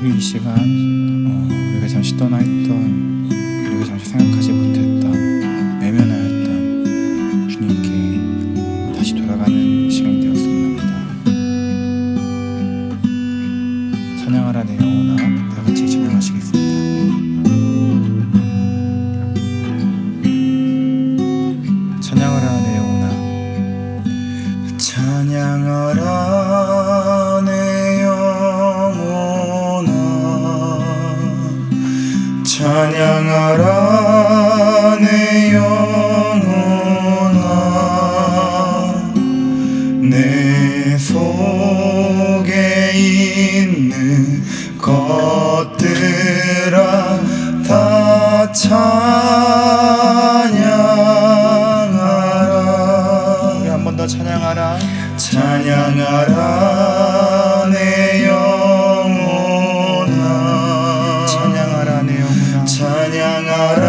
우리 이 시간 우리가 잠시 떠나 있던, 우리가 잠시 생각하지 못했던, 외면하였던 주님께 다시 돌아가는 시간이 되었으면 합니다. 찬양하라 내 영혼아, 다 같이 찬양하시겠습니다. 찬양하라 내 영혼아, 찬양하라 내 영혼아, 찬양하라 내 영혼아, 내 속에 있는 것들아 다 찬양하라. 우리 한 번 더 찬양하라. 찬양하라 내 영혼아, 찬양하라 내 영혼아, 찬양하라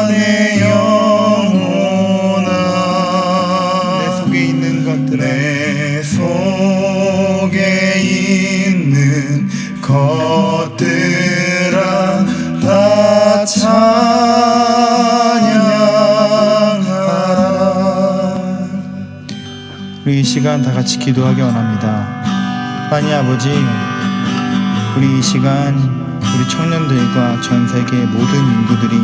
내 영혼아, 내 속에 있는 것들아, 내 속에 있는 것들아 다 찬양하라. 우리 이 시간 다 같이 기도하기 원합니다. 하나님 아버지, 우리 이 시간 우리 청년들과 전 세계 모든 인구들이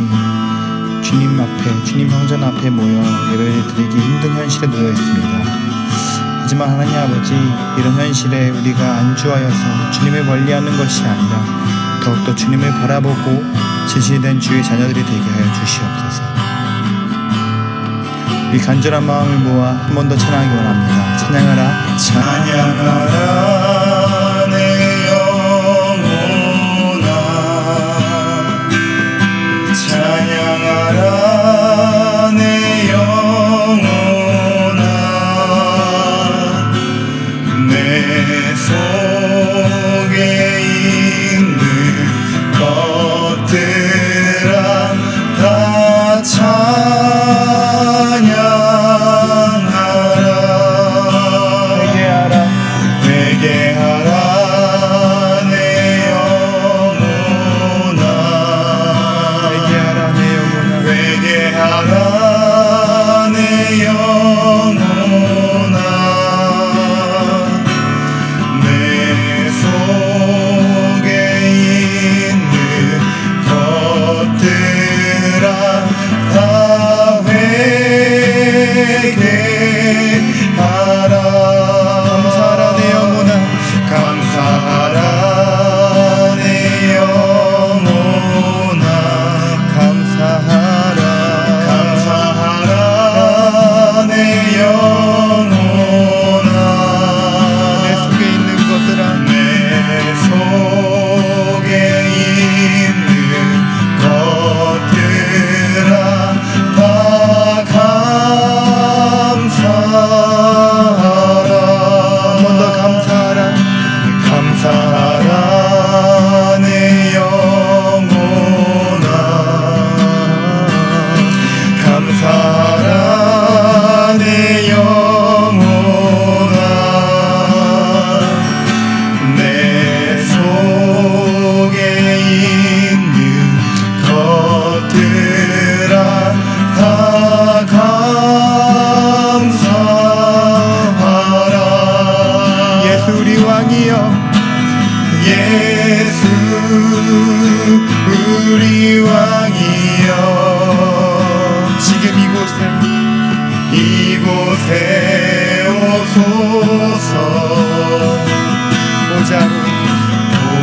주님 앞에, 주님 형전 앞에 모여 예배를 드리기 힘든 현실에 놓여 있습니다. 하지만 하나님 아버지, 이런 현실에 우리가 안주하여서 주님을 멀리하는 것이 아니라 더욱더 주님을 바라보고 진실된 주의 자녀들이 되게 하여 주시옵소서. 우리 간절한 마음을 모아 한 번 더 찬양하기 원합니다. 찬양하라, 찬양하라 내 영혼아, 찬양하라 내 영혼아, 내 속에 있는 것들아 다 찬양하라. 회개하라 내 영혼아, 회개하라 내 영혼아, 회개하라 내 영혼아, 내 속에 있는 것들아 다 회개하라. 감사하라 내 영혼아, 감사하라 내 영혼아, 감사하라, 감사하라 내 영혼아, 내 속에 있는 것들아, 내 속에 있는 것들아 다 감사하라. 한 번 더 감사하라. 감사하라 내 영혼아, 감사하라 내 영혼아, 내 속에 있는 것들아 다 감사하라. 예수 우리 왕이여, 예수 우리 왕이여, 지금 이곳에 오소서.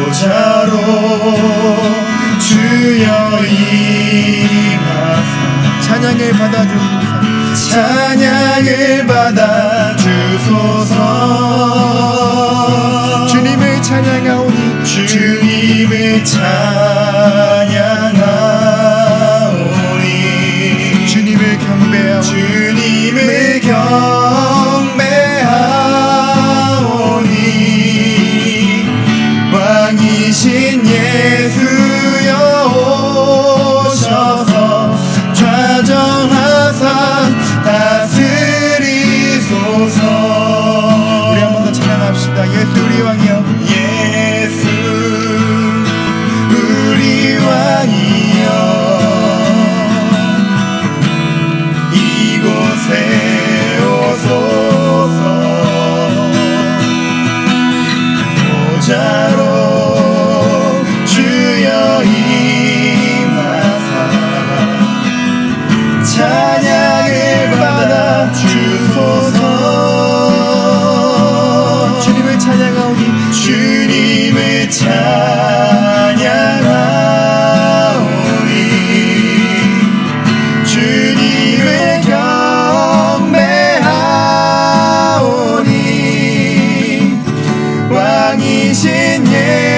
보좌로 주여 임하사 찬양을 받아주소서, 찬양을 받아주소서. 주님을 찬양하오니, 주님을 찬양하오니, 주님을 경배하오니, 주님을 경배하오니, 왕이신 예수여 오셔서 좌정하사 다스리소서. 우리 한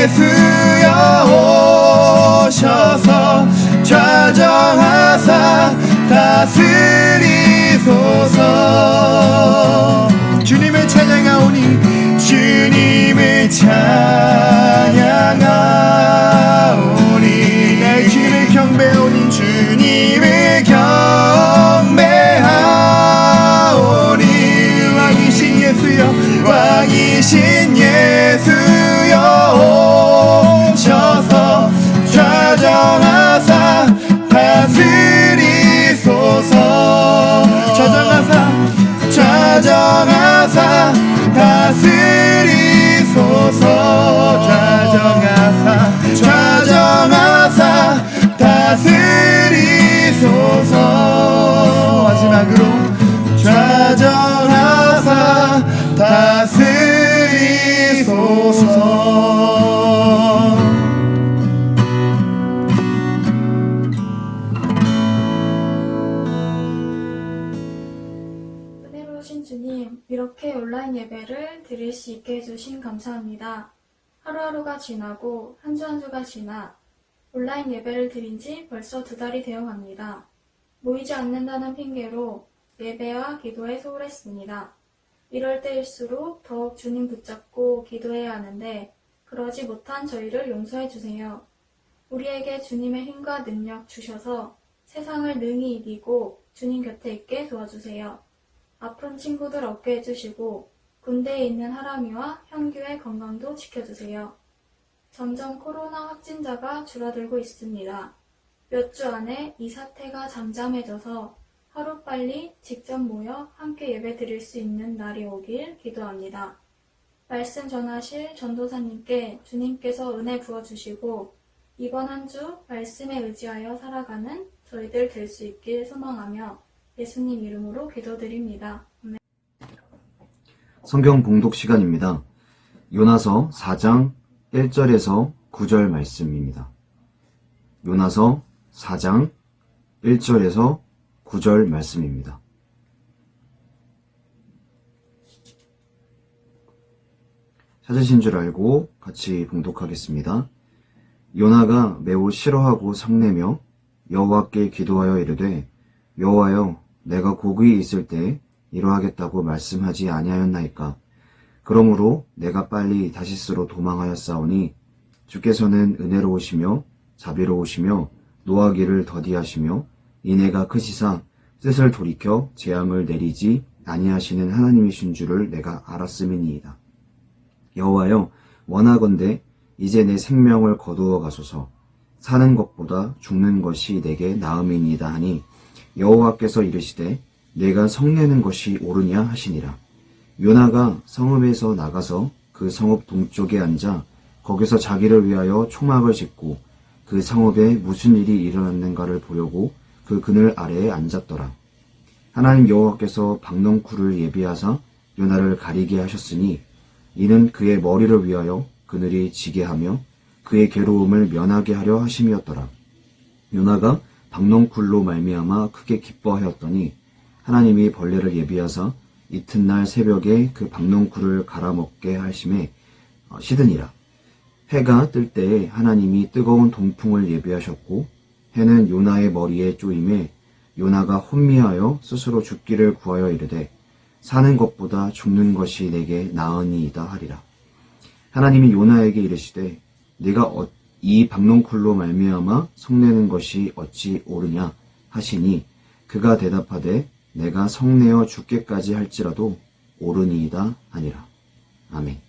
예수여 오셔서 좌정하사 다스리소서. 주님을 찬양하오니 주님을 찬양하오니 내 주님을 경배하오니 주님을 경배하오니 왕이신 예수여 왕이신 예수여 오셔서 좌정하사 다스리소서. 좌정하사 다스리소서. 좌정하사 다스리소서. 마지막으로 좌정하사 다스리소서. 은혜로우신 주님, 이렇게 온라인 예배를 드릴 수 있게 해주신 감사합니다. 하루하루가 지나고 한 주 한 주가 지나 온라인 예배를 드린 지 벌써 2달이 되어 갑니다. 모이지 않는다는 핑계로 예배와 기도에 소홀했습니다. 이럴 때일수록 더욱 주님 붙잡고 기도해야 하는데 그러지 못한 저희를 용서해 주세요. 우리에게 주님의 힘과 능력 주셔서 세상을 능히 이기고 주님 곁에 있게 도와주세요. 아픈 친구들 얻게 해주시고 군대에 있는 하람이와 현규의 건강도 지켜주세요. 점점 코로나 확진자가 줄어들고 있습니다. 몇 주 안에 이 사태가 잠잠해져서 하루빨리 직접 모여 함께 예배 드릴 수 있는 날이 오길 기도합니다. 말씀 전하실 전도사님께 주님께서 은혜 부어주시고 이번 한 주 말씀에 의지하여 살아가는 저희들 될 수 있길 소망하며 예수님 이름으로 기도드립니다. 아멘. 성경 봉독 시간입니다. 요나서 4장 1절에서 9절 말씀입니다. 요나서 4장 1절에서 9절 말씀입니다. 찾으신 줄 알고 같이 봉독하겠습니다. 요나가 매우 싫어하고 성내며 여호와께 기도하여 이르되 여호와여 내가 고국에 있을 때 이러하겠다고 말씀하지 아니하였나이까. 그러므로 내가 빨리 다시스로 도망하였사오니 주께서는 은혜로우시며 자비로우시며 노하기를 더디하시며 인애가 크시사 뜻을 돌이켜 재앙을 내리지 아니하시는 하나님이신 줄을 내가 알았음이니이다. 여호와여 원하건대 이제 내 생명을 거두어 가소서. 사는 것보다 죽는 것이 내게 나음이니이다 하니 여호와께서 이르시되 내가 성내는 것이 옳으냐 하시니라. 요나가 성읍에서 나가서 그 성읍 동쪽에 앉아 거기서 자기를 위하여 초막을 짓고 그 성읍에 무슨 일이 일어났는가를 보려고 그 그늘 아래에 앉았더라. 하나님 여호와께서 박넝쿨을 예비하사 요나를 가리게 하셨으니 이는 그의 머리를 위하여 그늘이 지게 하며 그의 괴로움을 면하게 하려 하심이었더라. 요나가 박넝쿨로 말미암아 크게 기뻐하였더니 하나님이 벌레를 예비하사 이튿날 새벽에 그 박넝쿨을 갈아먹게 하심에 시드니라. 해가 뜰 때에 하나님이 뜨거운 동풍을 예비하셨고 해는 요나의 머리에 쪼임에 요나가 혼미하여 스스로 죽기를 구하여 이르되 사는 것보다 죽는 것이 내게 나으니이다 하리라. 하나님이 요나에게 이르시되 네가 이 박넝쿨로 말미암아 성내는 것이 어찌 옳으냐 하시니 그가 대답하되 내가 성내어 죽게까지 할지라도 옳으니이다 하니라. 아멘.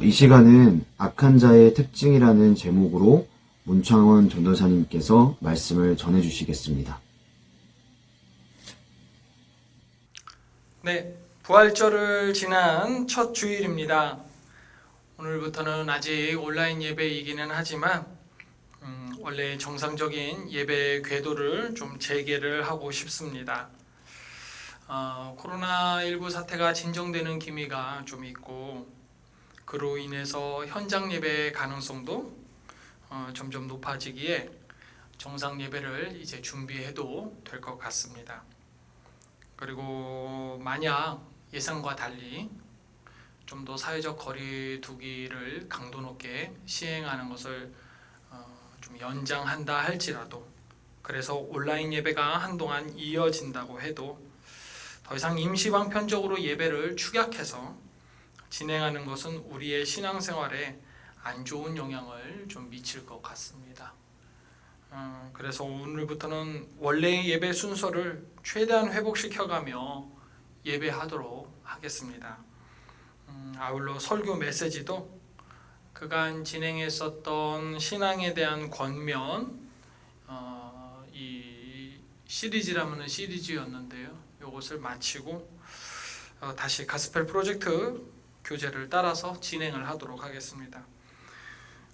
이 시간은 악한 자의 특징이라는 제목으로 문창원 전도사님께서 말씀을 전해주시겠습니다. 네, 부활절을 지난 첫 주일입니다. 오늘부터는 아직 온라인 예배이기는 하지만 원래 정상적인 예배 궤도를 좀 재개를 하고 싶습니다. 코로나19 사태가 진정되는 기미가 좀 있고 그로 인해서 현장 예배 가능성도 점점 높아지기에 정상 예배를 이제 준비해도 될 것 같습니다. 그리고 만약 예상과 달리 좀 더 사회적 거리두기를 강도 높게 시행하는 것을 좀 연장한다 할지라도, 그래서 온라인 예배가 한동안 이어진다고 해도 더 이상 임시방편적으로 예배를 축약해서 진행하는 것은 우리의 신앙생활에 안 좋은 영향을 좀 미칠 것 같습니다. 그래서 오늘부터는 원래의 예배 순서를 최대한 회복시켜가며 예배하도록 하겠습니다. 아울러 설교 메시지도 그간 진행했었던 신앙에 대한 권면, 이 시리즈라면 시리즈였는데요. 이것을 마치고 다시 가스펠 프로젝트 교재를 따라서 진행을 하도록 하겠습니다.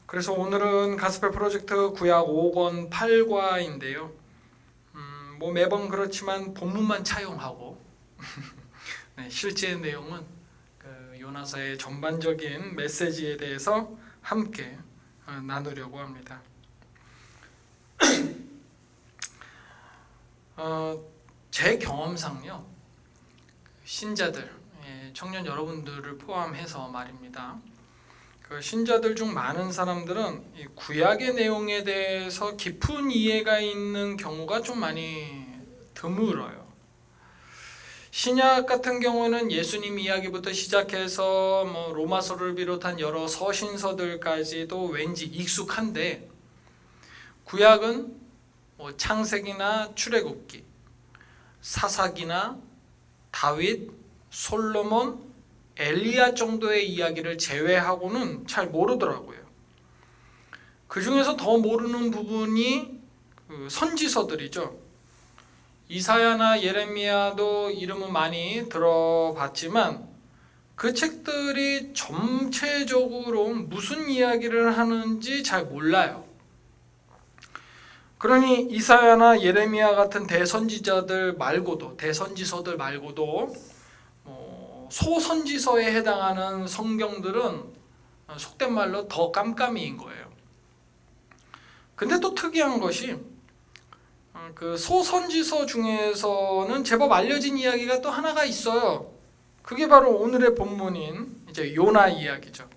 그래서 오늘은 가스펠 프로젝트 구약 5권 8과인데요. 뭐 매번 그렇지만 본문만 차용하고 네, 실제 내용은 그 요나서의 전반적인 메시지에 대해서 함께 나누려고 합니다. 제 경험상요, 신자들, 청년 여러분들을 포함해서 말입니다. 그 신자들 중 많은 사람들은 이 구약의 내용에 대해서 깊은 이해가 있는 경우가 좀 많이 드물어요. 신약 같은 경우는 예수님 이야기부터 시작해서 뭐 로마서를 비롯한 여러 서신서들까지도 왠지 익숙한데, 구약은 뭐 창세기나 출애굽기, 사사기나 다윗, 솔로몬, 엘리야 정도의 이야기를 제외하고는 잘 모르더라고요. 그 중에서 더 모르는 부분이 그 선지서들이죠. 이사야나 예레미야도 이름은 많이 들어봤지만 그 책들이 전체적으로 무슨 이야기를 하는지 잘 몰라요. 그러니 이사야나 예레미야 같은 대선지서들 말고도 소선지서에 해당하는 성경들은 속된 말로 더 깜깜이인 거예요. 근데 또 특이한 것이 그 소선지서 중에서는 제법 알려진 이야기가 또 하나가 있어요. 그게 바로 오늘의 본문인 이제 요나 이야기죠.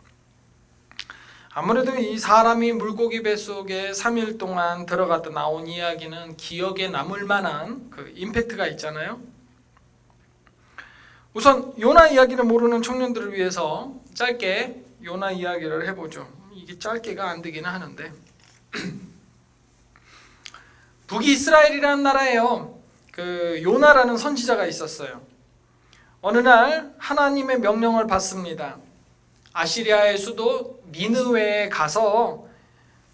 아무래도 이 사람이 물고기 뱃속에 3일 동안 들어갔다 나온 이야기는 기억에 남을 만한 그 임팩트가 있잖아요. 우선 요나 이야기를 모르는 청년들을 위해서 짧게 요나 이야기를 해보죠. 이게 짧게가 안 되기는 하는데 북이스라엘이라는 나라에요, 그 요나라는 선지자가 있었어요. 어느 날 하나님의 명령을 받습니다. 아시리아의 수도 니느웨에 가서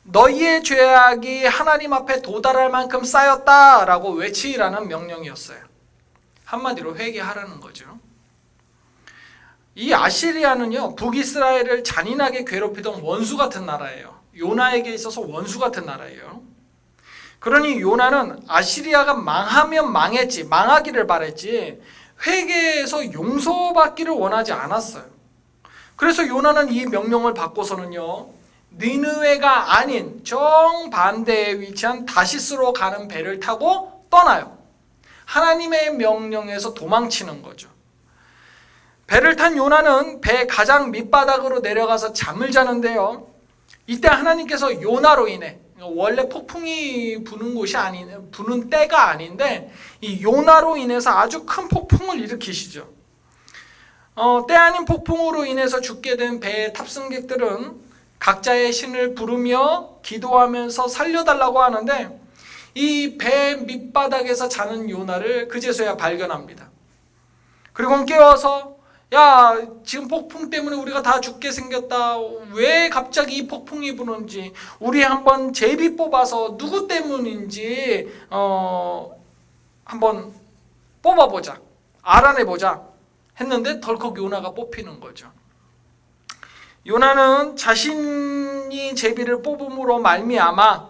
너희의 죄악이 하나님 앞에 도달할 만큼 쌓였다라고 외치라는 명령이었어요. 한마디로 회개하라는 거죠. 이 아시리아는요, 북이스라엘을 잔인하게 괴롭히던 원수 같은 나라예요. 요나에게 있어서 원수 같은 나라예요. 그러니 요나는 아시리아가 망하면 망했지, 망하기를 바랬지 회개해서 용서받기를 원하지 않았어요. 그래서 요나는 이 명령을 받고서는요, 니느웨가 아닌 정반대에 위치한 다시스로 가는 배를 타고 떠나요. 하나님의 명령에서 도망치는 거죠. 배를 탄 요나는 배 가장 밑바닥으로 내려가서 잠을 자는데요, 이때 하나님께서 요나로 인해, 원래 폭풍이 부는 곳이 부는 때가 아닌데 이 요나로 인해서 아주 큰 폭풍을 일으키시죠. 때 아닌 폭풍으로 인해서 죽게 된 배의 탑승객들은 각자의 신을 부르며 기도하면서 살려달라고 하는데, 이 배 밑바닥에서 자는 요나를 그제서야 발견합니다. 그리고 깨워서, 야, 지금 폭풍 때문에 우리가 다 죽게 생겼다. 왜 갑자기 이 폭풍이 부는지 우리 한번 제비 뽑아서 누구 때문인지 한번 뽑아보자, 알아내보자 했는데 덜컥 요나가 뽑히는 거죠. 요나는 자신이 제비를 뽑음으로 말미암아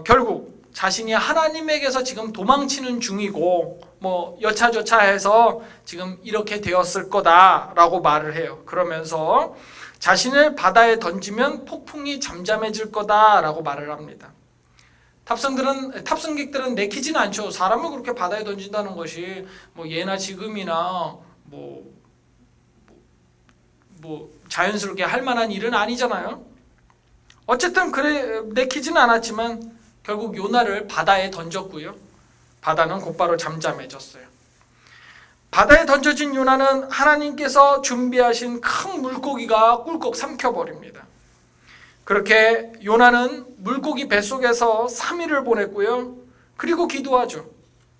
결국 자신이 하나님에게서 지금 도망치는 중이고 뭐 여차저차해서 지금 이렇게 되었을 거다라고 말을 해요. 그러면서 자신을 바다에 던지면 폭풍이 잠잠해질 거다라고 말을 합니다. 탑승객들은 내키지는 않죠. 사람을 그렇게 바다에 던진다는 것이 뭐 예나 지금이나 뭐 뭐 자연스럽게 할 만한 일은 아니잖아요. 어쨌든 그래 내키지는 않았지만 결국 요나를 바다에 던졌고요. 바다는 곧바로 잠잠해졌어요. 바다에 던져진 요나는 하나님께서 준비하신 큰 물고기가 꿀꺽 삼켜버립니다. 그렇게 요나는 물고기 뱃속에서 3일을 보냈고요. 그리고 기도하죠.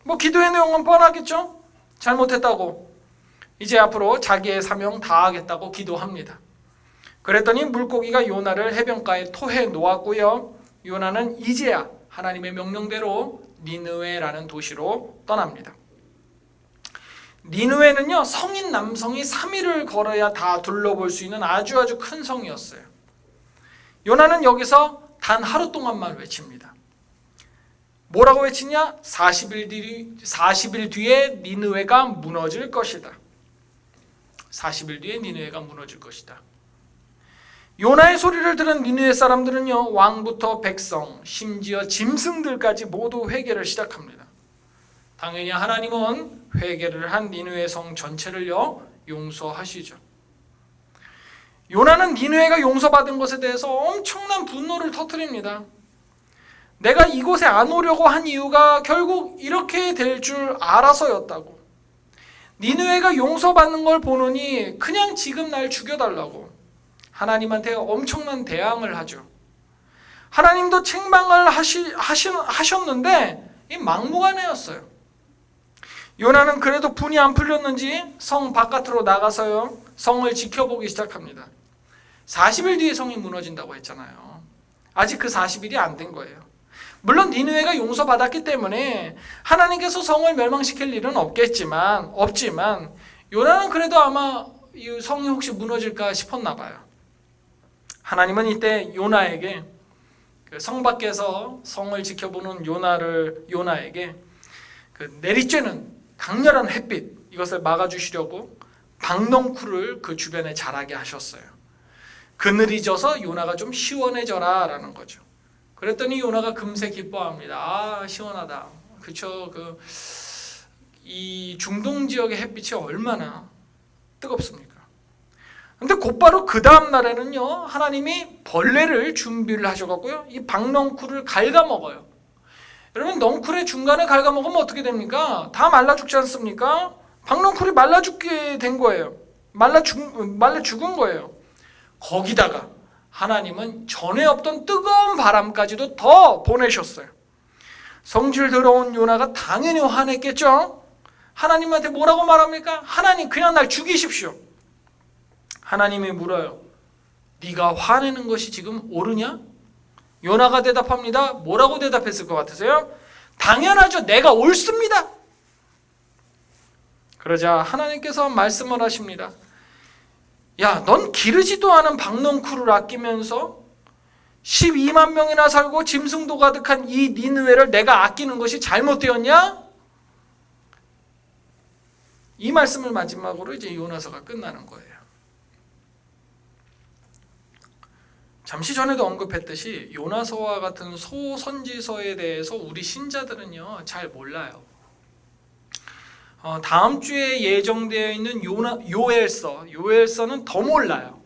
뭐 기도의 내용은 뻔하겠죠? 잘못했다고 이제 앞으로 자기의 사명 다하겠다고 기도합니다. 그랬더니 물고기가 요나를 해변가에 토해 놓았고요. 요나는 이제야 하나님의 명령대로 니느웨라는 도시로 떠납니다. 니느웨는요, 성인 남성이 3일을 걸어야 다 둘러볼 수 있는 아주 큰 성이었어요. 요나는 여기서 단 하루 동안만 외칩니다. 뭐라고 외치냐? 40일 뒤에 니느웨가 무너질 것이다. 40일 뒤에 니느웨가 무너질 것이다. 요나의 소리를 들은 니느웨 사람들은요, 왕부터 백성, 심지어 짐승들까지 모두 회개를 시작합니다. 당연히 하나님은 회개를 한 니느웨 성 전체를요, 용서하시죠. 요나는 니느웨가 용서받은 것에 대해서 엄청난 분노를 터뜨립니다. 내가 이곳에 안 오려고 한 이유가 결국 이렇게 될 줄 알아서였다고. 니느웨가 용서받는 걸 보느니 그냥 지금 날 죽여달라고 하나님한테 엄청난 대항을 하죠. 하나님도 책망을 하셨는데 이 막무가내였어요. 요나는 그래도 분이 안 풀렸는지 성 바깥으로 나가서요, 성을 지켜보기 시작합니다. 40일 뒤에 성이 무너진다고 했잖아요. 아직 그 40일이 안 된 거예요. 물론 니느웨가 용서받았기 때문에 하나님께서 성을 멸망시킬 일은 없지만 요나는 그래도 아마 이 성이 혹시 무너질까 싶었나 봐요. 하나님은 이때 요나에게, 성 밖에서 성을 지켜보는 요나에게 그 내리쬐는 강렬한 햇빛, 이것을 막아주시려고 박넝쿨을 그 주변에 자라게 하셨어요. 그늘이 져서 요나가 좀 시원해져라 라는 거죠. 그랬더니 요나가 금세 기뻐합니다. 아, 시원하다. 그쵸? 이 중동 지역의 햇빛이 얼마나 뜨겁습니까? 근데 곧바로 그 다음 날에는요, 하나님이 벌레를 준비를 하셔갖고요, 이 박넝쿨을 갉아먹어요. 여러분, 넝쿨의 중간에 갉아먹으면 어떻게 됩니까? 다 말라 죽지 않습니까? 박넝쿨이 말라 죽게 된 거예요. 말라 죽은 거예요. 거기다가 하나님은 전에 없던 뜨거운 바람까지도 더 보내셨어요. 성질 더러운 요나가 당연히 화냈겠죠? 하나님한테 뭐라고 말합니까? 하나님, 그냥 날 죽이십시오. 하나님이 물어요. 네가 화내는 것이 지금 옳으냐? 요나가 대답합니다. 뭐라고 대답했을 것 같으세요? 당연하죠. 내가 옳습니다. 그러자 하나님께서 말씀을 하십니다. 야, 넌 기르지도 않은 박넝쿨을 아끼면서 12만 명이나 살고 짐승도 가득한 이 니느웨를 내가 아끼는 것이 잘못되었냐? 이 말씀을 마지막으로 이제 요나서가 끝나는 거예요. 잠시 전에도 언급했듯이 요나서와 같은 소선지서에 대해서 우리 신자들은요, 잘 몰라요. 다음 주에 예정되어 있는 요엘서는 더 몰라요.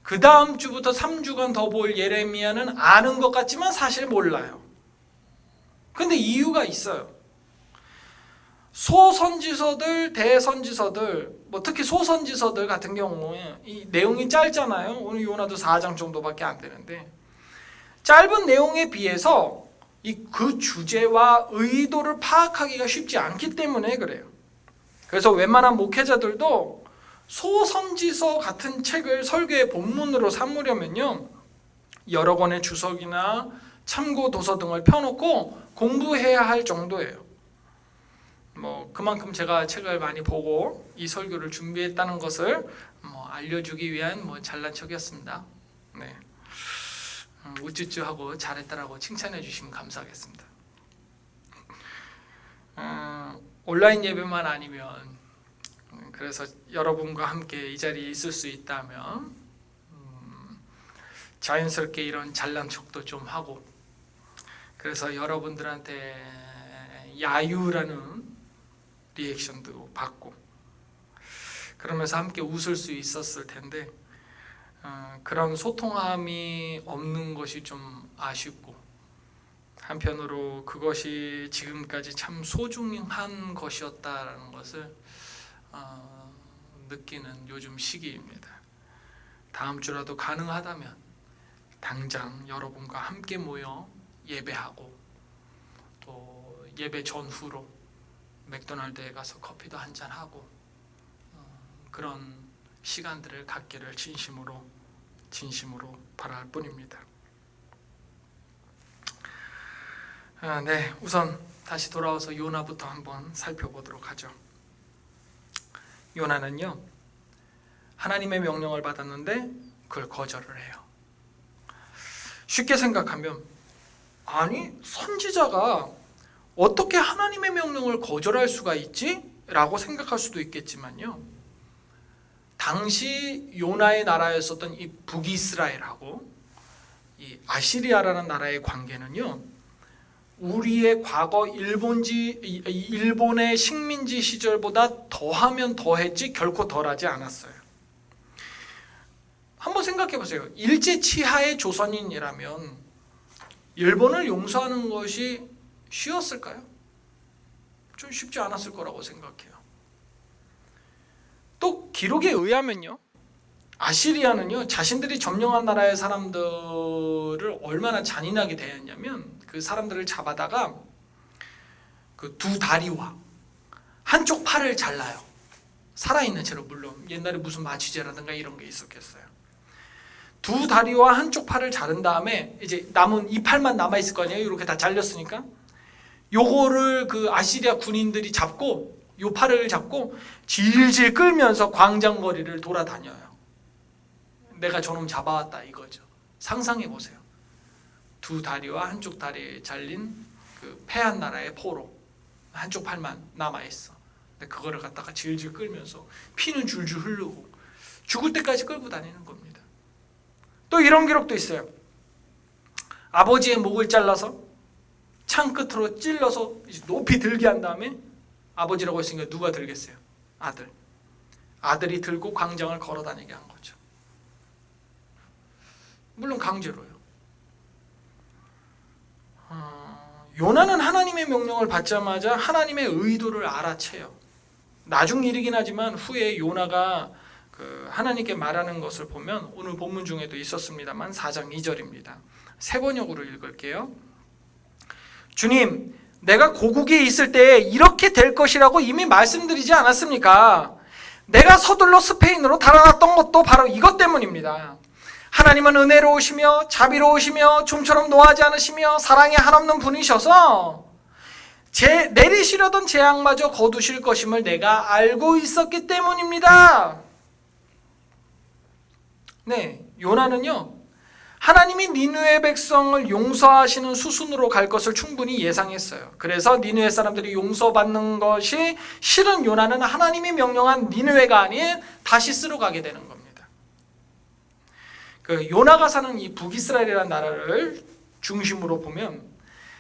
그 다음 주부터 3주간 더 볼 예레미야는 아는 것 같지만 사실 몰라요. 근데 이유가 있어요. 소선지서들, 대선지서들, 특히 소선지서들 같은 경우에 이 내용이 짧잖아요. 오늘 요나도 4장 정도밖에 안 되는데, 짧은 내용에 비해서 그 주제와 의도를 파악하기가 쉽지 않기 때문에 그래요. 그래서 웬만한 목회자들도 소선지서 같은 책을 설교의 본문으로 삼으려면요, 여러 권의 주석이나 참고 도서 등을 펴놓고 공부해야 할 정도예요. 그만큼 제가 책을 많이 보고 이 설교를 준비했다는 것을 알려주기 위한 잘난 척이었습니다. 네. 우쭈쭈하고 잘했다라고 칭찬해 주시면 감사하겠습니다. 온라인 예배만 아니면, 그래서 여러분과 함께 이 자리에 있을 수 있다면 자연스럽게 이런 잘난 척도 좀 하고, 그래서 여러분들한테 야유라는 리액션도 받고, 그러면서 함께 웃을 수 있었을 텐데 그런 소통함이 없는 것이 좀 아쉽고, 한편으로 그것이 지금까지 참 소중한 것이었다라는 것을 느끼는 요즘 시기입니다. 다음 주라도 가능하다면 당장 여러분과 함께 모여 예배하고, 또 예배 전후로 맥도날드에 가서 커피도 한잔하고 그런 시간들을 갖기를 진심으로 바랄 뿐입니다. 네, 우선 다시 돌아와서 요나부터 한번 살펴보도록 하죠. 요나는요, 하나님의 명령을 받았는데 그걸 거절을 해요. 쉽게 생각하면, 아니, 선지자가 어떻게 하나님의 명령을 거절할 수가 있지? 라고 생각할 수도 있겠지만요, 당시 요나의 나라였었던 이 북이스라엘하고 이 아시리아라는 나라의 관계는요, 우리의 과거 일본의 식민지 시절보다 더하면 더했지 결코 덜하지 않았어요. 한번 생각해 보세요. 일제 치하의 조선인이라면 일본을 용서하는 것이 쉬웠을까요? 좀 쉽지 않았을 거라고 생각해요. 또 기록에 의하면요, 아시리아는요, 자신들이 점령한 나라의 사람들을 얼마나 잔인하게 대했냐면, 그 사람들을 잡아다가 그 두 다리와 한쪽 팔을 잘라요. 살아있는 채로. 물론 옛날에 무슨 마취제라든가 이런 게 있었겠어요. 두 다리와 한쪽 팔을 자른 다음에 이제 남은 이 팔만 남아있을 거 아니에요. 이렇게 다 잘렸으니까 요거를 그 아시리아 군인들이 잡고, 요 팔을 잡고 질질 끌면서 광장거리를 돌아다녀요. 내가 저놈 잡아왔다 이거죠. 상상해 보세요. 두 다리와 한쪽 다리에 잘린 그 패한 나라의 포로, 한쪽 팔만 남아있어. 근데 그거를 갖다가 질질 끌면서 피는 줄줄 흐르고 죽을 때까지 끌고 다니는 겁니다. 또 이런 기록도 있어요. 아버지의 목을 잘라서 창 끝으로 찔러서 높이 들게 한 다음에, 아버지라고 했으니까 누가 들겠어요? 아들이 들고 광장을 걸어 다니게 한 거죠. 물론 강제로요. 요나는 하나님의 명령을 받자마자 하나님의 의도를 알아채요. 나중 일이긴 하지만 후에 요나가 하나님께 말하는 것을 보면, 오늘 본문 중에도 있었습니다만 4장 2절입니다. 세 번역으로 읽을게요. 주님, 내가 고국에 있을 때 이렇게 될 것이라고 이미 말씀드리지 않았습니까? 내가 서둘러 스페인으로 달아났던 것도 바로 이것 때문입니다. 하나님은 은혜로우시며 자비로우시며 좀처럼 노하지 않으시며 사랑이 한없는 분이셔서 내리시려던 재앙마저 거두실 것임을 내가 알고 있었기 때문입니다. 네, 요나는요, 하나님이 니느웨 백성을 용서하시는 수순으로 갈 것을 충분히 예상했어요. 그래서 니느웨 사람들이 용서받는 것이 싫은 요나는 하나님이 명령한 니느웨가 아닌 다시스로 가게 되는 겁니다. 그 요나가 사는 이 북이스라엘이라는 나라를 중심으로 보면,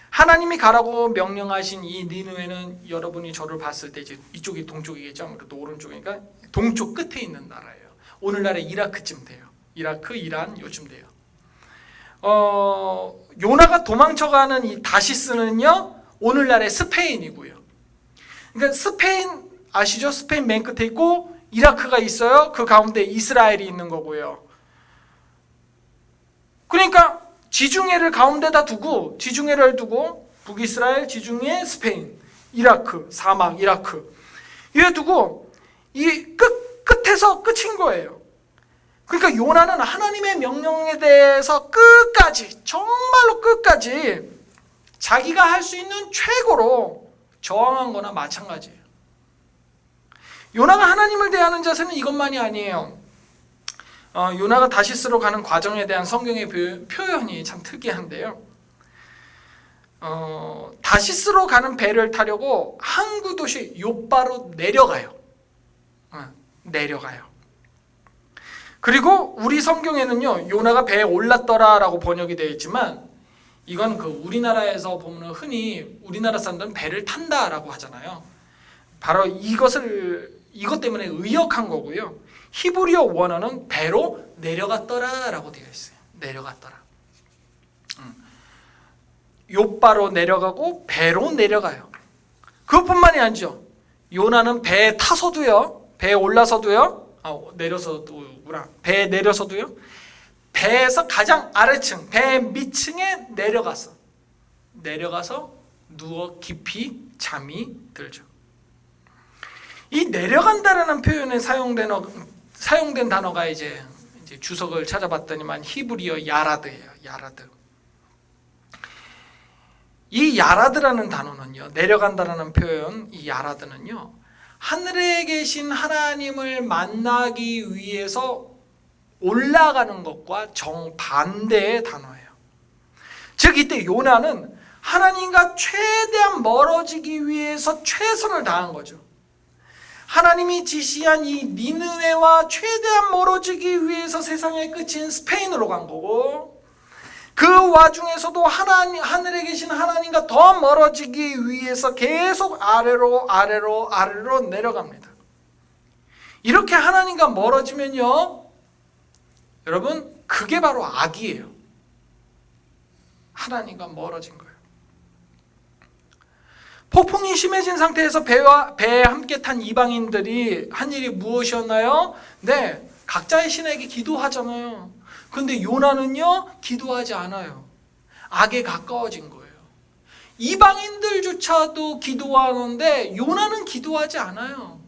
하나님이 가라고 명령하신 이 니느웨는 여러분이 저를 봤을 때 이쪽이 동쪽이겠죠. 아무래도 오른쪽이니까 동쪽 끝에 있는 나라예요. 오늘날의 이라크쯤 돼요. 이라크, 이란 요즘 돼요. 요나가 도망쳐가는 이 다시스는요, 오늘날의 스페인이고요. 그러니까 스페인 아시죠? 스페인 맨 끝에 있고 이라크가 있어요. 그 가운데 이스라엘이 있는 거고요. 그러니까 지중해를 가운데다 두고, 지중해를 두고 북이스라엘, 지중해, 스페인, 이라크, 사막, 이라크 이에 두고 이 끝에서 끝인 거예요. 그러니까 요나는 하나님의 명령에 대해서 끝까지, 정말로 끝까지 자기가 할 수 있는 최고로 저항한 거나 마찬가지예요. 요나가 하나님을 대하는 자세는 이것만이 아니에요. 요나가 다시스로 가는 과정에 대한 성경의 표현이 참 특이한데요. 다시스로 가는 배를 타려고 항구 도시 욥바로 내려가요. 그리고 우리 성경에는요, 요나가 배에 올랐더라라고 번역이 되어 있지만, 이건 그 우리나라에서 보면 흔히 우리나라 사람들은 배를 탄다라고 하잖아요. 바로 이것을 이것 때문에 의역한 거고요. 히브리어 원어는 배로 내려갔더라라고 되어 있어요. 내려갔더라. 욥바로 내려가고 배로 내려가요. 그것뿐만이 아니죠. 요나는 배에 타서도요. 배에 올라서도요. 내려서도구나. 배에 내려서도요. 배에서 가장 아래층, 배 밑층에 내려가서 누워 깊이 잠이 들죠. 이 내려간다라는 표현에 사용된 단어가 이제 주석을 찾아봤더니만 히브리어 야라드예요. 야라드. 이 야라드라는 단어는요, 내려간다라는 표현, 이 야라드는요, 하늘에 계신 하나님을 만나기 위해서 올라가는 것과 정반대의 단어예요. 즉 이때 요나는 하나님과 최대한 멀어지기 위해서 최선을 다한 거죠. 하나님이 지시한 이 니느웨와 최대한 멀어지기 위해서 세상의 끝인 스페인으로 간 거고, 그 와중에서도 하늘에 계신 하나님과 더 멀어지기 위해서 계속 아래로 내려갑니다. 이렇게 하나님과 멀어지면요, 여러분, 그게 바로 악이에요. 하나님과 멀어진 거예요. 폭풍이 심해진 상태에서 배에 함께 탄 이방인들이 한 일이 무엇이었나요? 네, 각자의 신에게 기도하잖아요. 근데 요나는요, 기도하지 않아요. 악에 가까워진 거예요. 이방인들조차도 기도하는데 요나는 기도하지 않아요.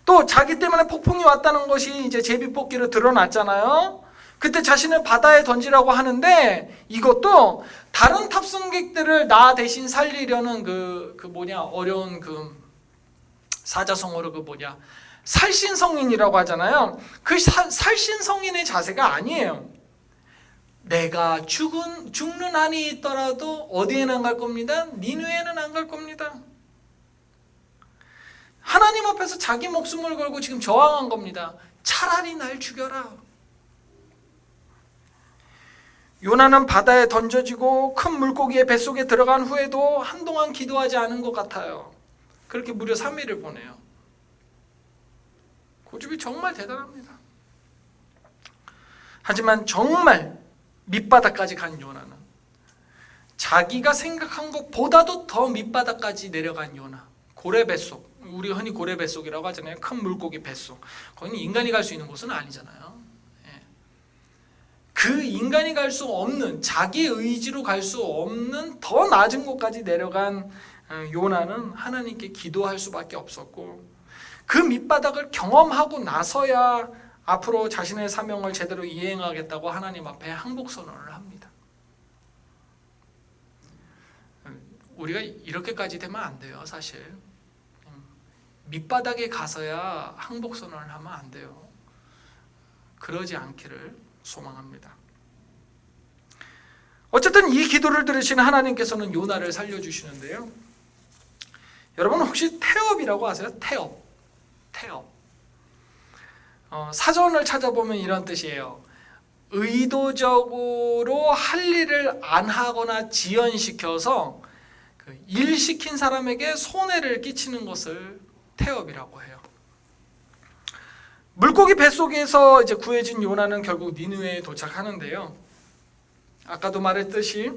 또 자기 때문에 폭풍이 왔다는 것이 이제 제비뽑기로 드러났잖아요. 그때 자신을 바다에 던지라고 하는데, 이것도 다른 탑승객들을 나 대신 살리려는 어려운 사자성어로 살신성인이라고 하잖아요. 그 살신성인의 자세가 아니에요. 내가 죽는 한이 있더라도 어디에는 안 갈 겁니다. 니느웨는 안 갈 겁니다. 하나님 앞에서 자기 목숨을 걸고 지금 저항한 겁니다. 차라리 날 죽여라. 요나는 바다에 던져지고 큰 물고기의 뱃속에 들어간 후에도 한동안 기도하지 않은 것 같아요. 그렇게 무려 3일을 보내요. 고집이 정말 대단합니다. 하지만 정말 밑바닥까지 간 요나는 자기가 생각한 것보다도 더 밑바닥까지 내려간 요나, 고래 뱃속, 우리 흔히 고래 뱃속이라고 하잖아요. 큰 물고기 뱃속. 거기는 인간이 갈 수 있는 곳은 아니잖아요. 그 인간이 갈 수 없는, 자기 의지로 갈 수 없는 더 낮은 곳까지 내려간 요나는 하나님께 기도할 수밖에 없었고, 그 밑바닥을 경험하고 나서야 앞으로 자신의 사명을 제대로 이행하겠다고 하나님 앞에 항복선언을 합니다. 우리가 이렇게까지 되면 안 돼요. 사실 밑바닥에 가서야 항복선언을 하면 안 돼요. 그러지 않기를 소망합니다. 어쨌든 이 기도를 들으신 하나님께서는 요나를 살려주시는데요. 여러분 혹시 태업이라고 아세요? 태업. 사전을 찾아보면 이런 뜻이에요. 의도적으로 할 일을 안 하거나 지연시켜서 일 시킨 사람에게 손해를 끼치는 것을 태업이라고 해요. 물고기 뱃속에서 이제 구해진 요나는 결국 니느웨에 도착하는데요. 아까도 말했듯이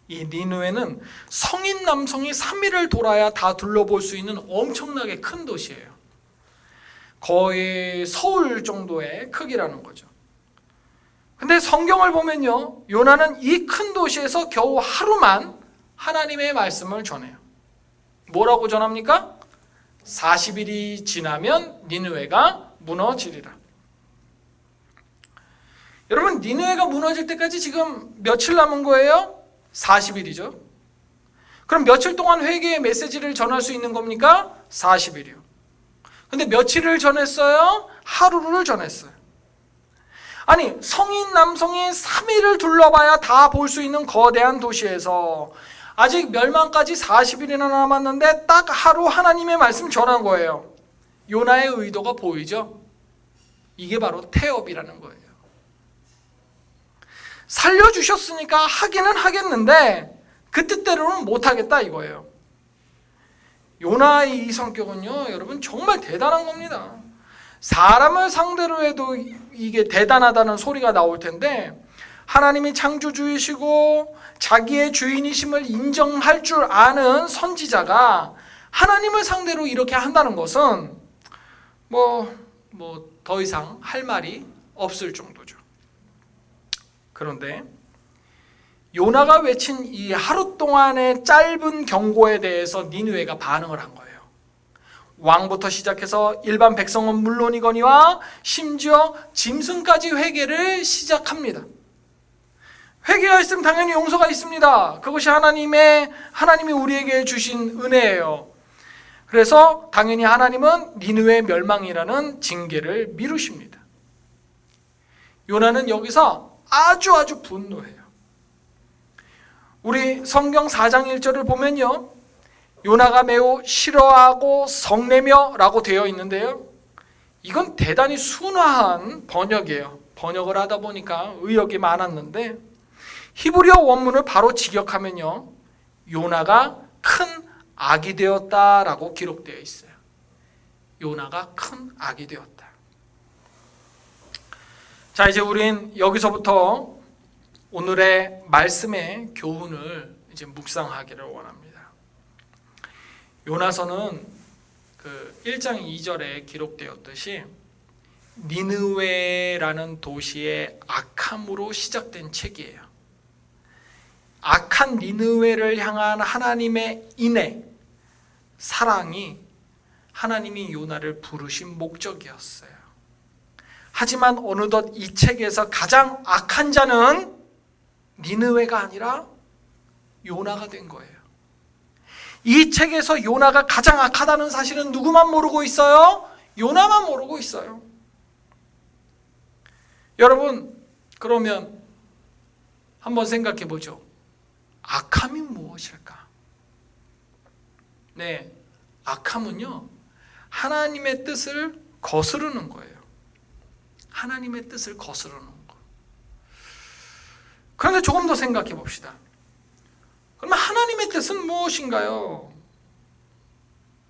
이 니느웨는 성인 남성이 3일을 돌아야 다 둘러볼 수 있는 엄청나게 큰 도시예요. 거의 서울 정도의 크기라는 거죠. 근데 성경을 보면요, 요나는 이 큰 도시에서 겨우 하루만 하나님의 말씀을 전해요. 뭐라고 전합니까? 40일이 지나면 니느웨가 무너지리라. 여러분, 니느웨가 무너질 때까지 지금 며칠 남은 거예요? 40일이죠. 그럼 며칠 동안 회개의 메시지를 전할 수 있는 겁니까? 40일이요. 근데 며칠을 전했어요? 하루를 전했어요. 아니, 성인 남성이 3일을 둘러봐야 다 볼 수 있는 거대한 도시에서 아직 멸망까지 40일이나 남았는데 딱 하루 하나님의 말씀 전한 거예요. 요나의 의도가 보이죠? 이게 바로 태업이라는 거예요. 살려주셨으니까 하기는 하겠는데 그 뜻대로는 못하겠다 이거예요. 요나의 이 성격은요, 여러분 정말 대단한 겁니다. 사람을 상대로 해도 이게 대단하다는 소리가 나올 텐데, 하나님이 창조주이시고 자기의 주인이심을 인정할 줄 아는 선지자가 하나님을 상대로 이렇게 한다는 것은 더 이상 할 말이 없을 정도죠. 그런데 요나가 외친 이 하루 동안의 짧은 경고에 대해서 니느웨가 반응을 한 거예요. 왕부터 시작해서 일반 백성은 물론이거니와 심지어 짐승까지 회개를 시작합니다. 회개가 있으면 당연히 용서가 있습니다. 그것이 하나님이 우리에게 주신 은혜예요. 그래서 당연히 하나님은 니느웨 멸망이라는 징계를 미루십니다. 요나는 여기서 아주 분노해요. 우리 성경 4장 1절을 보면요, 요나가 매우 싫어하고 성내며 라고 되어 있는데요, 이건 대단히 순화한 번역이에요. 번역을 하다 보니까 의역이 많았는데, 히브리어 원문을 바로 직역하면요, 요나가 큰 악이 되었다라고 기록되어 있어요. 요나가 큰 악이 되었다. 자, 이제 우린 여기서부터 오늘의 말씀의 교훈을 이제 묵상하기를 원합니다. 요나서는 그 1장 2절에 기록되었듯이 니느웨라는 도시의 악함으로 시작된 책이에요. 악한 니느웨를 향한 하나님의 인애, 사랑이 하나님이 요나를 부르신 목적이었어요. 하지만 어느덧 이 책에서 가장 악한 자는 니느웨가 아니라 요나가 된 거예요. 이 책에서 요나가 가장 악하다는 사실은 누구만 모르고 있어요? 요나만 모르고 있어요. 여러분, 그러면 한번 생각해 보죠. 악함이 무엇일까? 네, 악함은요, 하나님의 뜻을 거스르는 거예요. 하나님의 뜻을 거스르는 거. 그런데 조금 더 생각해 봅시다. 그러면 하나님의 뜻은 무엇인가요?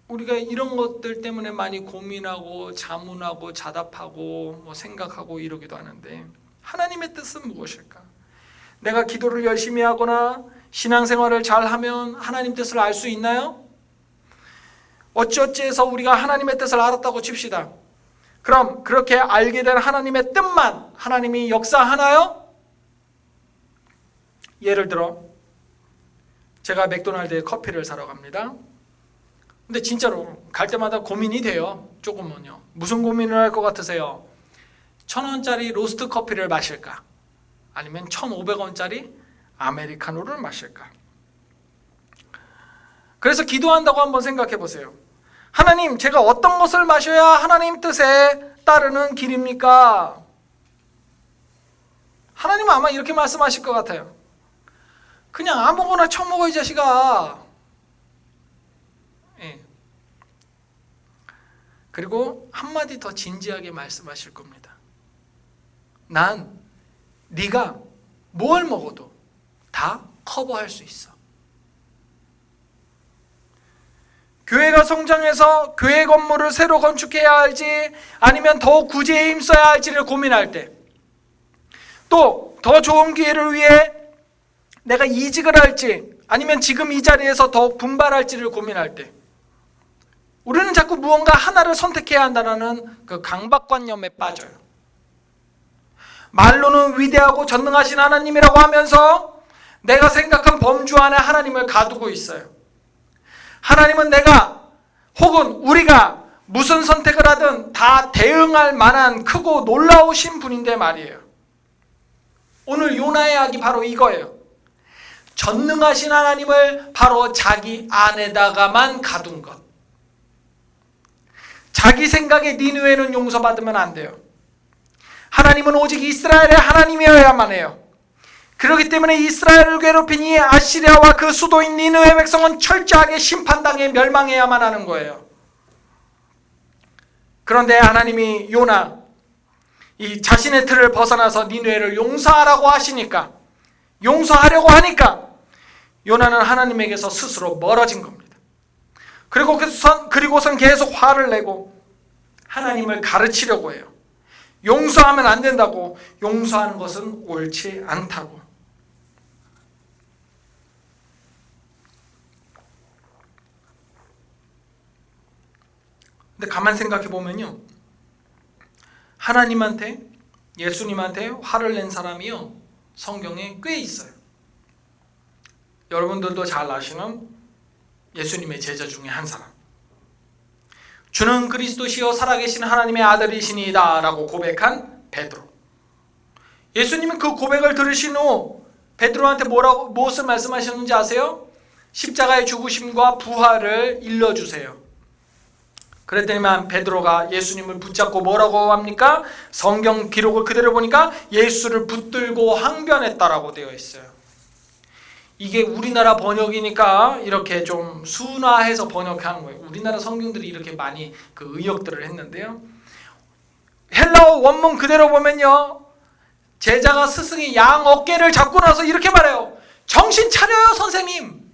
우리가 이런 것들 때문에 많이 고민하고 자문하고 자답하고 생각하고 이러기도 하는데, 하나님의 뜻은 무엇일까? 내가 기도를 열심히 하거나 신앙생활을 잘하면 하나님 뜻을 알 수 있나요? 어찌어찌해서 우리가 하나님의 뜻을 알았다고 칩시다. 그럼 그렇게 알게 된 하나님의 뜻만 하나님이 역사하나요? 예를 들어 제가 맥도날드에 커피를 사러 갑니다. 근데 진짜로 갈 때마다 고민이 돼요. 조금은요. 무슨 고민을 할 것 같으세요? 1,000원짜리 로스트 커피를 마실까? 아니면 1,500원짜리 아메리카노를 마실까? 그래서 기도한다고 한번 생각해 보세요. 하나님, 제가 어떤 것을 마셔야 하나님 뜻에 따르는 길입니까? 하나님은 아마 이렇게 말씀하실 것 같아요. 그냥 아무거나 처먹어 이 자식아. 예. 그리고 한마디 더 진지하게 말씀하실 겁니다. 난 네가 뭘 먹어도 다 커버할 수 있어. 교회가 성장해서 교회 건물을 새로 건축해야 할지 아니면 더 구제에 힘써야 할지를 고민할 때, 또 더 좋은 기회를 위해 내가 이직을 할지 아니면 지금 이 자리에서 더욱 분발할지를 고민할 때, 우리는 자꾸 무언가 하나를 선택해야 한다는 그 강박관념에 빠져요. 말로는 위대하고 전능하신 하나님이라고 하면서 내가 생각한 범주 안에 하나님을 가두고 있어요. 하나님은 내가 혹은 우리가 무슨 선택을 하든 다 대응할 만한 크고 놀라우신 분인데 말이에요. 오늘 요나의 악이 바로 이거예요. 전능하신 하나님을 바로 자기 안에다가만 가둔 것. 자기 생각에 니느웨는 용서받으면 안 돼요. 하나님은 오직 이스라엘의 하나님이어야만 해요. 그렇기 때문에 이스라엘을 괴롭힌 이 아시리아와 그 수도인 니느웨 백성은 철저하게 심판당해 멸망해야만 하는 거예요. 그런데 하나님이 요나, 이 자신의 틀을 벗어나서 니느웨를 용서하라고 하시니까, 용서하려고 하니까 요나는 하나님에게서 스스로 멀어진 겁니다. 그리고선 계속 화를 내고 하나님을 가르치려고 해요. 용서하면 안 된다고, 용서하는 것은 옳지 않다고. 근데 가만 생각해 보면요, 하나님한테, 예수님한테 화를 낸 사람이요, 성경에 꽤 있어요. 여러분들도 잘 아시는 예수님의 제자 중에 한 사람. 주는 그리스도시요 살아계신 하나님의 아들이시니이다 라고 고백한 베드로. 예수님은 그 고백을 들으신 후 베드로한테 무엇을 말씀하셨는지 아세요? 십자가의 죽으심과 부활을 일러주세요. 그랬더니만 베드로가 예수님을 붙잡고 뭐라고 합니까? 성경 기록을 그대로 보니까 예수를 붙들고 항변했다라고 되어 있어요. 이게 우리나라 번역이니까 이렇게 좀 순화해서 번역하는 거예요. 우리나라 성경들이 이렇게 많이 그 의역들을 했는데요, 헬라어 원문 그대로 보면요, 제자가 스승의 양 어깨를 잡고 나서 이렇게 말해요. 정신 차려요, 선생님.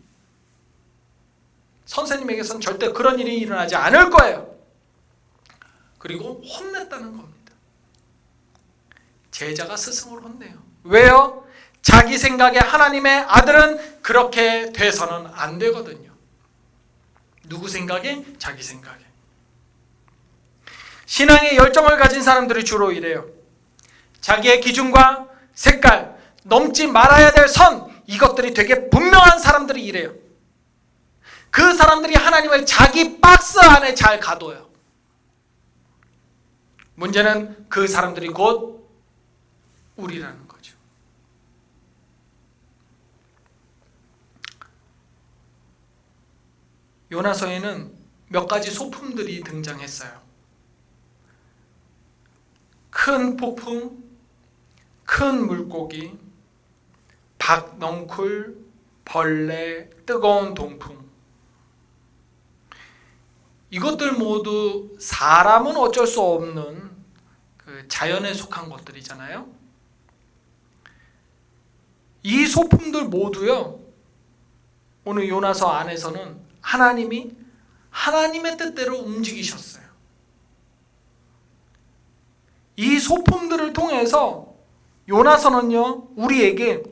선생님에게서는 절대 그런 일이 일어나지 않을 거예요. 그리고 혼냈다는 겁니다. 제자가 스승을 혼내요. 왜요? 자기 생각에 하나님의 아들은 그렇게 돼서는 안 되거든요. 누구 생각에? 자기 생각에. 신앙의 열정을 가진 사람들이 주로 이래요. 자기의 기준과 색깔, 넘지 말아야 될 선, 이것들이 되게 분명한 사람들이 이래요. 그 사람들이 하나님을 자기 박스 안에 잘 가둬요. 문제는 그 사람들이 곧 우리라는 거죠. 요나서에는 몇 가지 소품들이 등장했어요. 큰 폭풍, 큰 물고기, 박넝쿨, 벌레, 뜨거운 동풍. 이것들 모두 사람은 어쩔 수 없는 그 자연에 속한 것들이잖아요. 이 소품들 모두요, 오늘 요나서 안에서는 하나님이 하나님의 뜻대로 움직이셨어요. 이 소품들을 통해서 요나서는요, 우리에게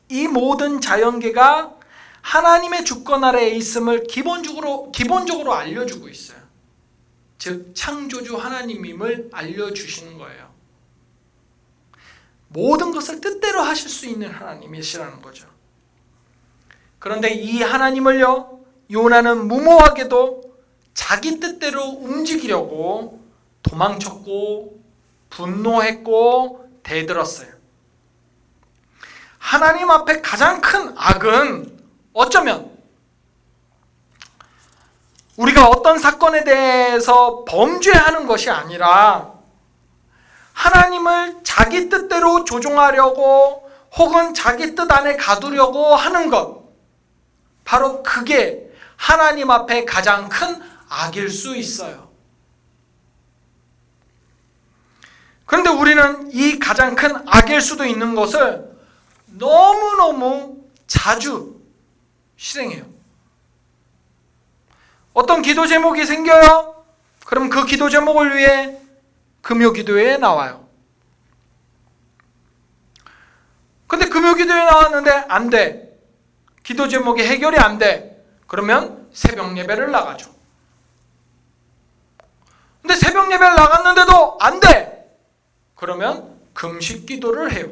이 모든 자연계가 하나님의 주권 아래에 있음을 기본적으로 알려주고 있어요. 즉 창조주 하나님임을 알려주시는 거예요. 모든 것을 뜻대로 하실 수 있는 하나님이시라는 거죠. 그런데 이 하나님을요, 요나는 무모하게도 자기 뜻대로 움직이려고 도망쳤고 분노했고 대들었어요. 하나님 앞에 가장 큰 악은 어쩌면 우리가 어떤 사건에 대해서 범죄하는 것이 아니라 하나님을 자기 뜻대로 조종하려고 혹은 자기 뜻 안에 가두려고 하는 것, 바로 그게 하나님 앞에 가장 큰 악일 수 있어요. 그런데 우리는 이 가장 큰 악일 수도 있는 것을 너무너무 자주 실행해요. 어떤 기도 제목이 생겨요? 그럼 그 기도 제목을 위해 금요기도회에 나와요. 근데 금요기도회에 나왔는데 안 돼. 기도 제목이 해결이 안 돼. 그러면 새벽 예배를 나가죠. 근데 새벽 예배를 나갔는데도 안 돼. 그러면 금식 기도를 해요.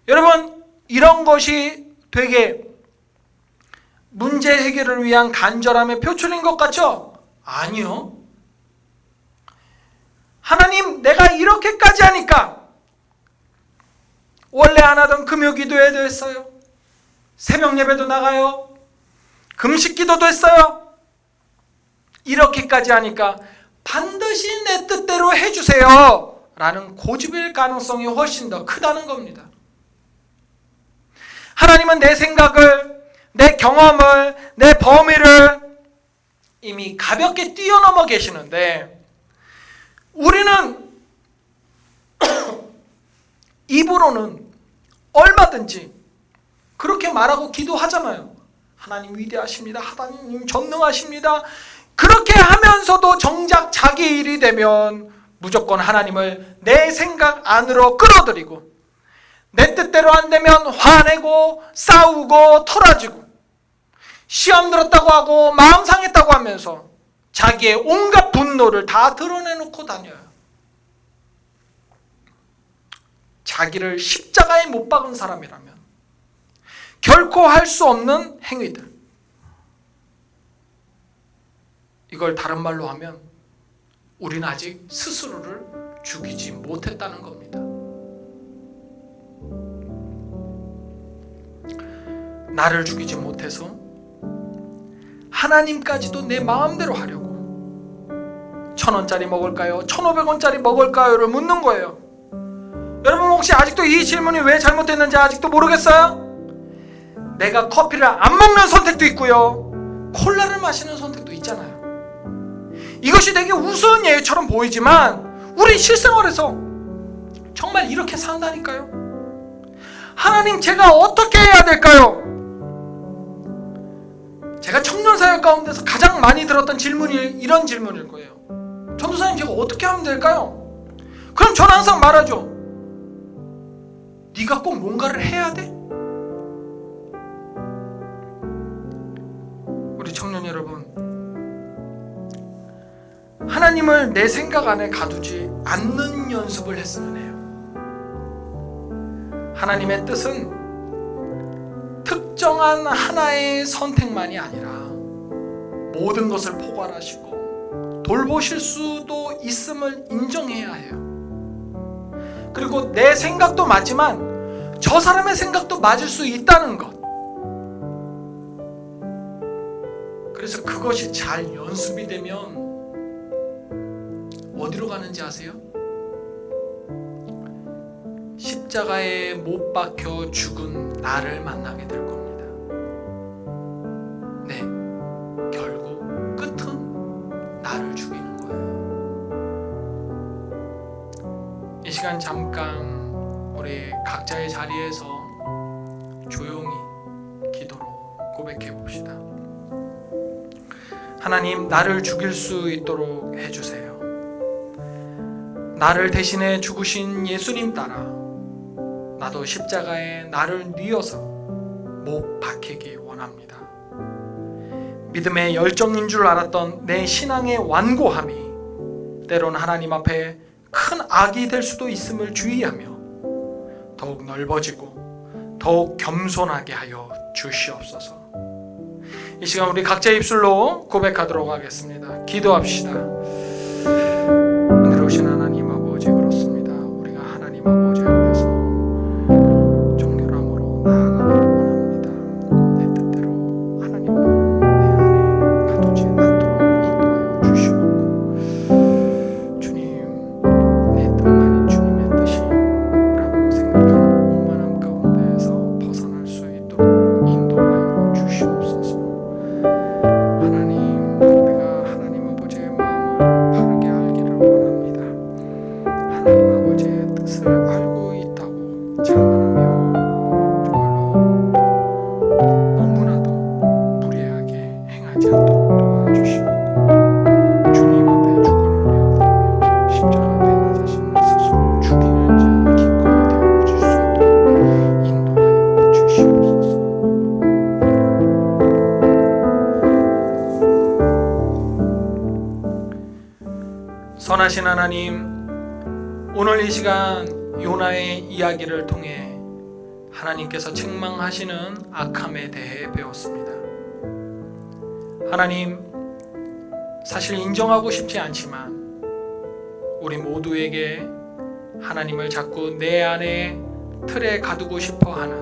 여러분, 이런 것이 되게 문제 해결을 위한 간절함의 표출인 것 같죠? 아니요. 하나님, 내가 이렇게까지 하니까 원래 안 하던 금요기도회도 했어요. 새벽 예배도 나가요. 금식 기도도 했어요. 이렇게까지 하니까 반드시 내 뜻대로 해주세요 라는 고집일 가능성이 훨씬 더 크다는 겁니다. 하나님은 내 생각을, 내 경험을, 내 범위를 이미 가볍게 뛰어넘어 계시는데 우리는 입으로는 얼마든지 그렇게 말하고 기도하잖아요. 하나님 위대하십니다. 하나님 전능하십니다. 그렇게 하면서도 정작 자기 일이 되면 무조건 하나님을 내 생각 안으로 끌어들이고 내 뜻대로 안 되면 화내고 싸우고 털어지고 시험 들었다고 하고 마음 상했다고 하면서 자기의 온갖 분노를 다 드러내놓고 다녀요. 자기를 십자가에 못 박은 사람이라면 결코 할 수 없는 행위들, 이걸 다른 말로 하면 우리는 아직 스스로를 죽이지 못했다는 겁니다. 나를 죽이지 못해서 하나님까지도 내 마음대로 하려고 1,000원짜리 먹을까요? 1,500원짜리 먹을까요?를 묻는 거예요. 여러분 혹시 아직도 이 질문이 왜 잘못됐는지 아직도 모르겠어요? 내가 커피를 안 먹는 선택도 있고요, 콜라를 마시는 선택도 있잖아요. 이것이 되게 우스운 예처럼 보이지만 우리 실생활에서 정말 이렇게 산다니까요. 하나님, 제가 어떻게 해야 될까요? 제가 청년사역 가운데서 가장 많이 들었던 질문이 이런 질문일 거예요. 전도사님, 제가 어떻게 하면 될까요? 그럼 저는 항상 말하죠. 네가 꼭 뭔가를 해야 돼? 우리 청년 여러분, 하나님을 내 생각 안에 가두지 않는 연습을 했으면 해요. 하나님의 뜻은 특정한 하나의 선택만이 아니라 모든 것을 포괄하시고 돌보실 수도 있음을 인정해야 해요. 그리고 내 생각도 맞지만 저 사람의 생각도 맞을 수 있다는 것. 그래서 그것이 잘 연습이 되면 어디로 가는지 아세요? 십자가에 못 박혀 죽은 나를 만나게 될 겁니다. 네, 결국 끝은 나를 죽이는 거예요. 이 시간 잠깐 우리 각자의 자리에서 조용히 기도로 고백해 봅시다. 하나님, 나를 죽일 수 있도록 해주세요. 나를 대신해 죽으신 예수님 따라 나도 십자가에 나를 뉘어서 못 박히기 원합니다. 믿음의 열정인 줄 알았던 내 신앙의 완고함이 때론 하나님 앞에 큰 악이 될 수도 있음을 주의하며 더욱 넓어지고 더욱 겸손하게 하여 주시옵소서. 이 시간 우리 각자의 입술로 고백하도록 하겠습니다. 기도합시다. 은혜로우신 하나님 아버지, 그렇습니다. 우리가 하나님 아버지 앞에서 정결함으로 나아가기를 원합니다. 내 뜻대로 하나님을 내 안에 가두지 않도록 인도하여 주시옵고, 주님, 내 뜻만이 주님의 뜻이라고 생각하는 오만함 가운데에서 벗어날 수 있도록 인도하여 주시옵소서. 하나님, 우리가 하나님 아버지의 마음을 바르게 알기를 원합니다. 하나님 아버지의 뜻을 알고 있다고 자만하며 정말로 너무나도 무례하게 행하지 않도록 도와주시옵고, 주님 앞에 주권을 내어드리며 십자가에 나 자신 스스로 죽이는지 기꺼이 되어줄 수 있도록 인도하여 주시옵소서. 선하신 하나님, 오늘 이 시간 요나의 이야기를 통해 하나님께서 책망하시는 악함에 대해 배웠습니다. 하나님, 사실 인정하고 싶지 않지만 우리 모두에게 하나님을 자꾸 내 안에 틀에 가두고 싶어 하는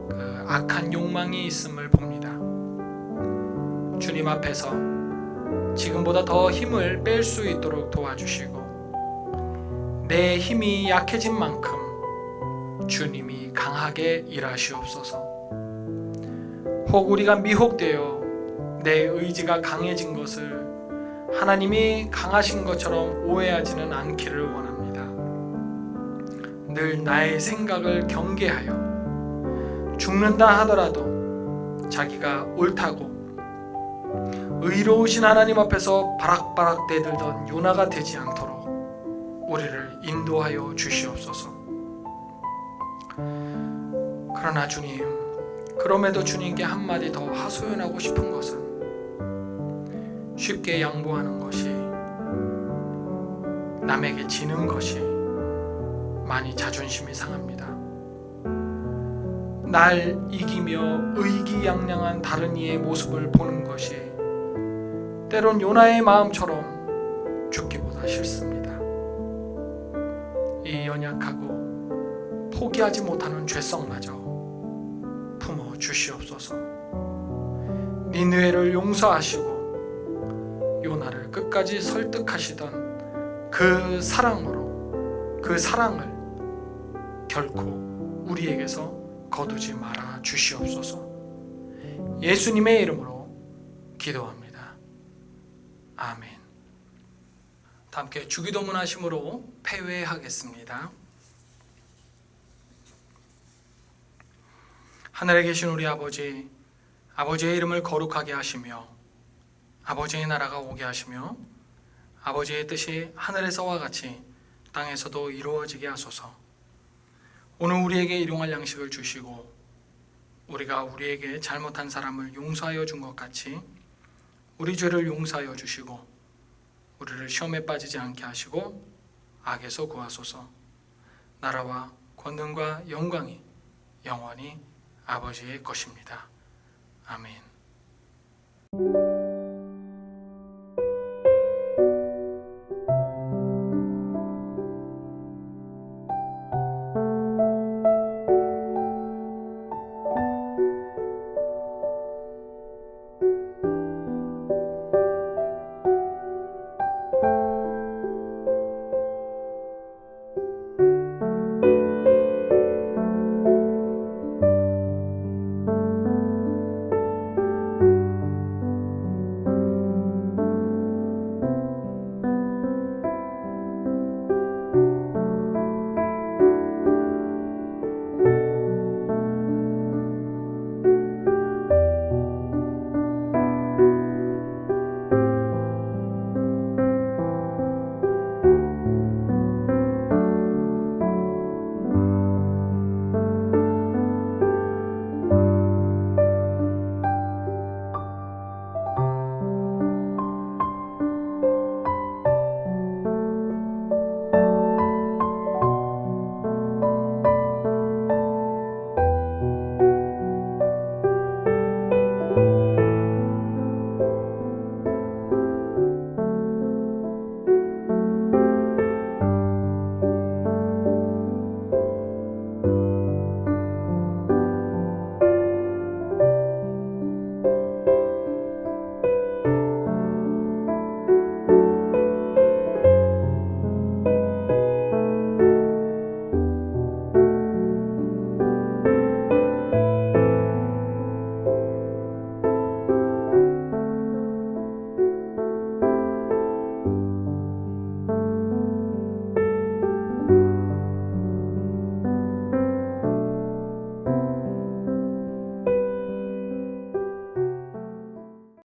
그 악한 욕망이 있음을 봅니다. 주님 앞에서 지금보다 더 힘을 뺄 수 있도록 도와주시고, 내 힘이 약해진 만큼 주님이 강하게 일하시옵소서. 혹 우리가 미혹되어 내 의지가 강해진 것을 하나님이 강하신 것처럼 오해하지는 않기를 원합니다. 늘 나의 생각을 경계하여 죽는다 하더라도 자기가 옳다고 의로우신 하나님 앞에서 바락바락 대들던 요나가 되지 않도록 우리를 인도하여 주시옵소서. 그러나 주님, 그럼에도 주님께 한마디 더 하소연하고 싶은 것은 쉽게 양보하는 것이, 남에게 지는 것이 많이 자존심이 상합니다. 날 이기며 의기양양한 다른 이의 모습을 보는 것이 때론 요나의 마음처럼 죽기보다 싫습니다. 이 연약하고 포기하지 못하는 죄성마저 품어 주시옵소서. 니느웨를 용서하시고 요나를 끝까지 설득하시던 그 사랑으로 그 사랑을 결코 우리에게서 거두지 말아 주시옵소서. 예수님의 이름으로 기도합니다. 아멘. 다 함께 주기도문 하심으로 폐회하겠습니다. 하늘에 계신 우리 아버지, 아버지의 이름을 거룩하게 하시며 아버지의 나라가 오게 하시며 아버지의 뜻이 하늘에서와 같이 땅에서도 이루어지게 하소서. 오늘 우리에게 일용할 양식을 주시고 우리가 우리에게 잘못한 사람을 용서하여 준 것 같이 우리 죄를 용서하여 주시고 우리를 시험에 빠지지 않게 하시고 악에서 구하소서. 나라와 권능과 영광이 영원히 아버지의 것입니다. 아멘.